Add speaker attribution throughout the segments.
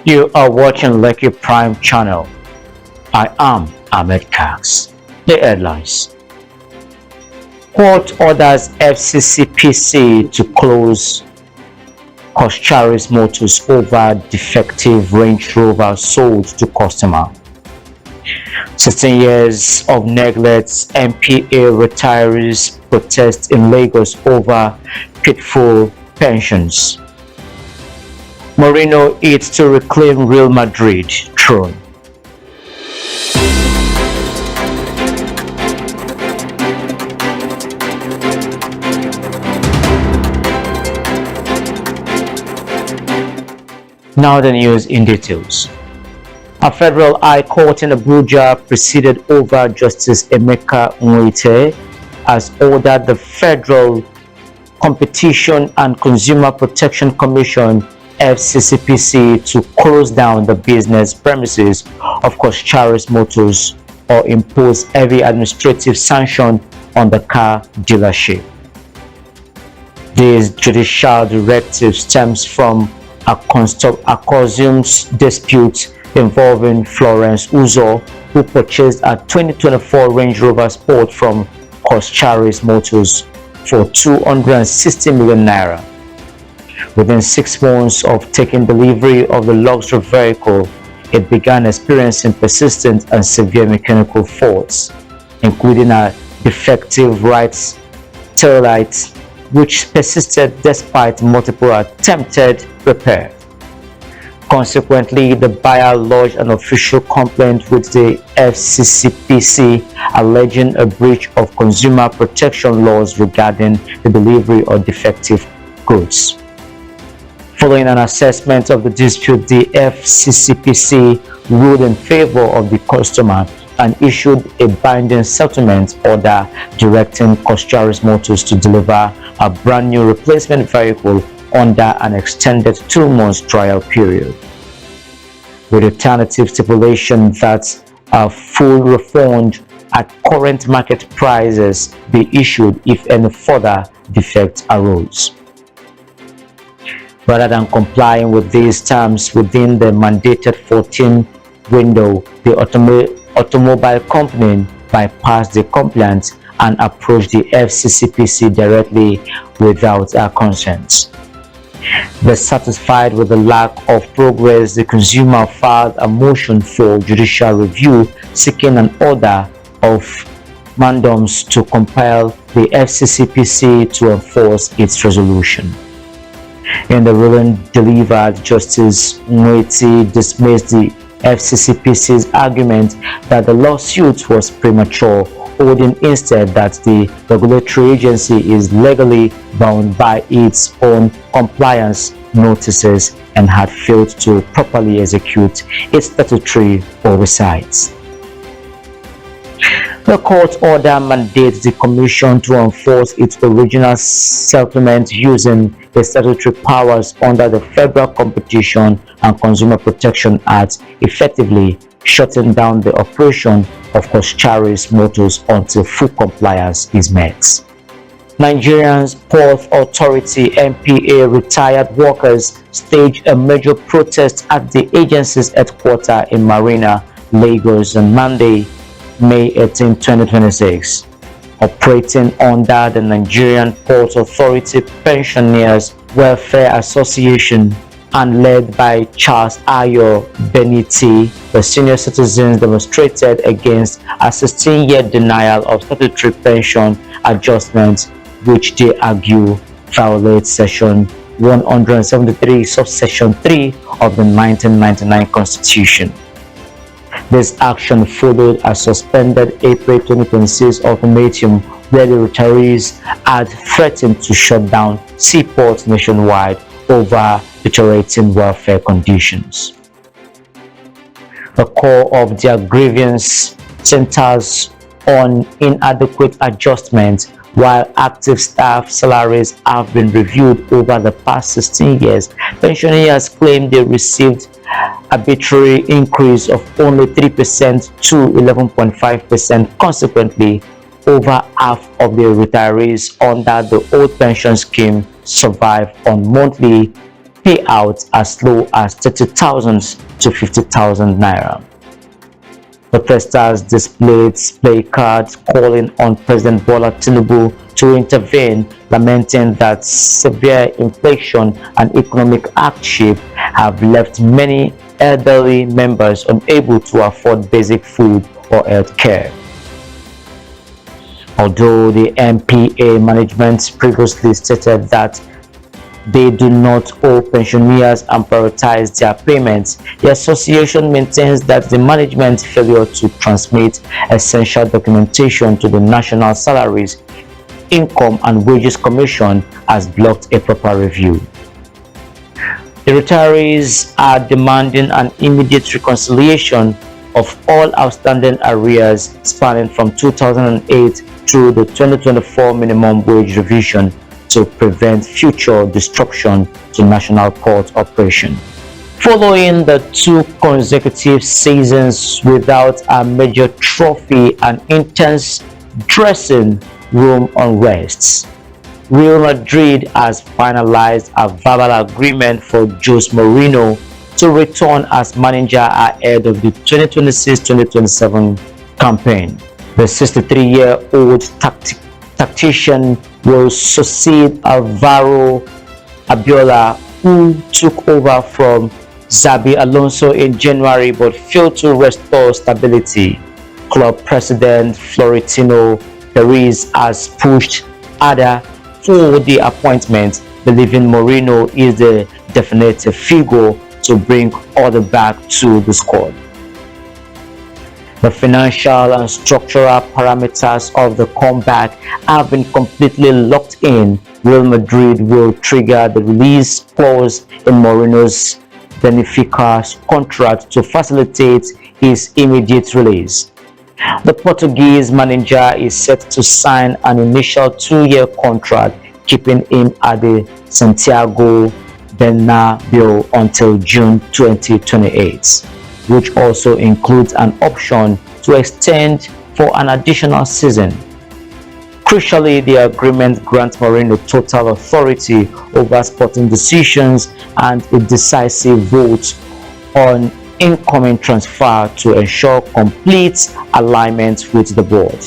Speaker 1: You are watching Lekki Prime channel. I am Ahmed Cox. The headlines. Court orders FCCPC to close Coscharis Motors over defective Range Rover sold to customer. 16 years of neglect, MPA retirees protest in Lagos over pitiful pensions. Mourinho aids to reclaim Real Madrid throne. Now the news in details. A federal high court in Abuja presided over Justice Emeka Nwite has ordered the Federal Competition and Consumer Protection Commission FCCPC to close down the business premises of Coscharis Motors or impose heavy administrative sanction on the car dealership. This judicial directive stems from a customs dispute involving Florence Uzo, who purchased a 2024 Range Rover Sport from Coscharis Motors for 260 million naira. Within 6 months of taking delivery of the luxury vehicle, it began experiencing persistent and severe mechanical faults, including a defective right taillight, which persisted despite multiple attempted repair. Consequently, the buyer lodged an official complaint with the FCCPC alleging a breach of consumer protection laws regarding the delivery of defective goods. Following an assessment of the dispute, the FCCPC ruled in favor of the customer and issued a binding settlement order directing Coscharis Motors to deliver a brand new replacement vehicle under an extended 2-month trial period, with alternative stipulation that a full refund at current market prices be issued if any further defects arose. Rather than complying with these terms within the mandated 14 window, the automobile company bypassed the compliance and approached the FCCPC directly without our consent. Dissatisfied with the lack of progress, the consumer filed a motion for judicial review seeking an order of mandamus to compel the FCCPC to enforce its resolution. In the ruling delivered, Justice Nwite dismissed the FCCPC's argument that the lawsuit was premature, holding instead that the regulatory agency is legally bound by its own compliance notices and had failed to properly execute its statutory oversight. The court order mandates the Commission to enforce its original settlement using the statutory powers under the Federal Competition and Consumer Protection Act, effectively shutting down the operation of Coscharis Motors until full compliance is met. Nigeria's Port Authority (NPA) retired workers staged a major protest at the agency's headquarters in Marina, Lagos on Monday, May 18, 2026. Operating under the Nigerian Port Authority Pensioners Welfare Association and led by Charles Ajah Beniti, the senior citizens demonstrated against a 16-year denial of statutory pension adjustment, which they argue violates Section 173, subsection 3 of the 1999 Constitution. This action followed a suspended April 2026 ultimatum where the retirees had threatened to shut down seaports nationwide over deteriorating welfare conditions. The core of their grievance centers on inadequate adjustment. While active staff salaries have been reviewed over the past 16 years, pensioners claim they received arbitrary increase of only 3% to 11.5%. Consequently, over half of the retirees under the old pension scheme survive on monthly payouts as low as 30,000 to 50,000 naira. Protesters displayed placards calling on President Bola Tinubu to intervene, lamenting that severe inflation and economic hardship have left many elderly members unable to afford basic food or health care. Although the MPA management previously stated that they do not owe pensioners and prioritize their payments, the association maintains that the management failure to transmit essential documentation to the National Salaries, Income and Wages Commission has blocked a proper review. The retirees are demanding an immediate reconciliation of all outstanding arrears spanning from 2008 through the 2024 minimum wage revision to prevent future disruption to national port operation. Following the 2 consecutive seasons without a major trophy and intense dressing room unrests, Real Madrid has finalized a verbal agreement for José Mourinho to return as manager ahead of the 2026-2027 campaign. The 63-year-old tactician will succeed Alvaro Abiola, who took over from Xabi Alonso in January but failed to restore stability. Club president Florentino Pérez has pushed Ajah for the appointment, believing Mourinho is the definitive figure to bring order back to the squad. The financial and structural parameters of the comeback have been completely locked in. Real Madrid will trigger the release clause in Mourinho's Benfica contract to facilitate his immediate release. The Portuguese manager is set to sign an initial 2-year contract, keeping him at the Santiago Bernabéu until June 2028. Which also includes an option to extend for an additional season. Crucially, the agreement grants Mourinho total authority over sporting decisions and a decisive vote on incoming transfer to ensure complete alignment with the board.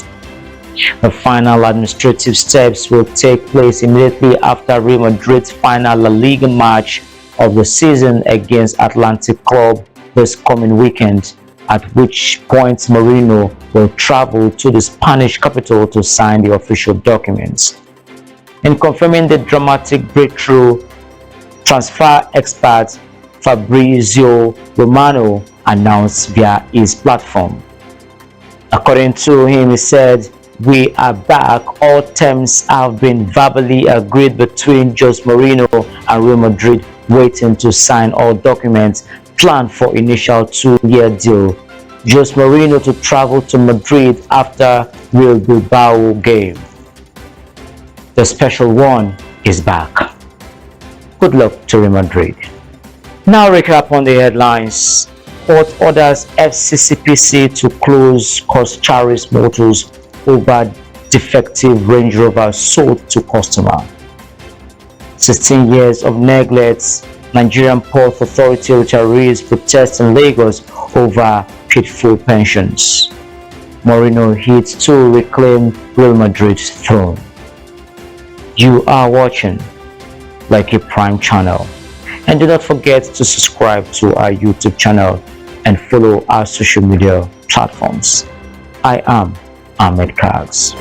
Speaker 1: The final administrative steps will take place immediately after Real Madrid's final La Liga match of the season against Athletic Club this coming weekend, at which point Mourinho will travel to the Spanish capital to sign the official documents. In confirming the dramatic breakthrough, transfer expert Fabrizio Romano announced via his platform. According to him, he said, "We are back. All terms have been verbally agreed between José Mourinho and Real Madrid, waiting to sign all documents planned for initial 2-year deal. José Mourinho to travel to Madrid after Real Bilbao game. The special one is back." Good luck to Real Madrid. Now recap on the headlines. Court orders FCCPC to close Charis Motors over defective Range Rover sold to customer. 16 years of neglect. Nigerian Port Authority retirees protest in Lagos over pitiful pensions. Mourinho hits to reclaim Real Madrid's throne. You are watching Lekki Prime channel, and do not forget to subscribe to our YouTube channel and follow our social media platforms. I am Ahmed Kags.